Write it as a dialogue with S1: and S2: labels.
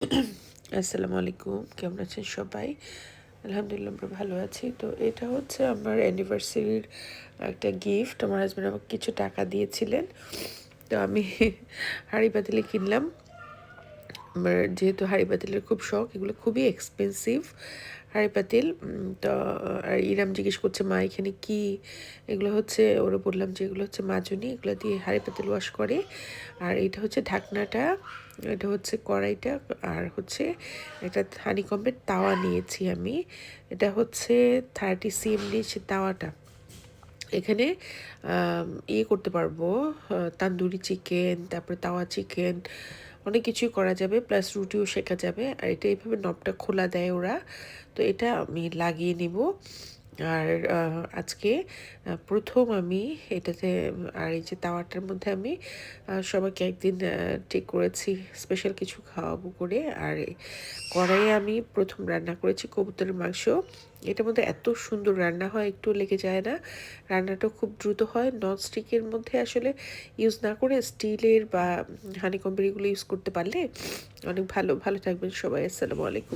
S1: আসসালামু আলাইকুম, কেমন আছেন সবাই? আলহামদুলিল্লাহ আমরা ভালো আছি। তো এটা হচ্ছে আমার অ্যানিভার্সারির একটা গিফট। আমার হাসব্যান্ড আমাকে কিছু টাকা দিয়েছিলেন। তো আমি হাঁড়ি পাতিলে কিনলাম। আমার যেহেতু হাঁড়ি পাতিলের খুব শখ, এগুলো খুবই এক্সপেন্সিভ হাঁড়ি পাতিল। তো আর ইরাম জিজ্ঞেস করছে, মা এখানে কি? এগুলো হচ্ছে, ওরা বললাম যে এগুলো হচ্ছে মাজনি, এগুলো দিয়ে হাঁড়ি পাতিল ওয়াশ করে। আর এটা হচ্ছে ঢাকনাটা, এটা হচ্ছে কড়াইটা, আর হচ্ছে একটা হানিকম্বের তাওয়া নিয়েছি আমি। এটা হচ্ছে 30 cm নিয়েছি তাওয়াটা। এখানে করতে পারবো, তান্দুরি চিকেন, তারপরে তাওয়া চিকেন, অনেক কিছুই করা যাবে, প্লাস রুটিও শেখা যাবে। আর এটা এইভাবে নবটা খোলা দেয় ওরা। তো এটা আমি লাগিয়ে নিব। আর আজকে প্রথম আমি এটাতে, আর এই যে তাওয়াটার মধ্যে আমি সবাইকে একদিন ঠিক করেছি স্পেশাল কিছু খাওয়াবো করে। আর কড়াইয়ে আমি প্রথম রান্না করেছি কবুতরের মাংস। এটার মধ্যে এত সুন্দর রান্না হয়, একটু লেগে যায় না। রান্নাটা খুব দ্রুত হয়। ননস্টিকের মধ্যে আসলে ইউজ না করে স্টিলের বা হানিকম্বের এগুলো ইউজ করতে পারলে অনেক ভালো। ভালো থাকবেন সবাই। আসসালামু আলাইকুম।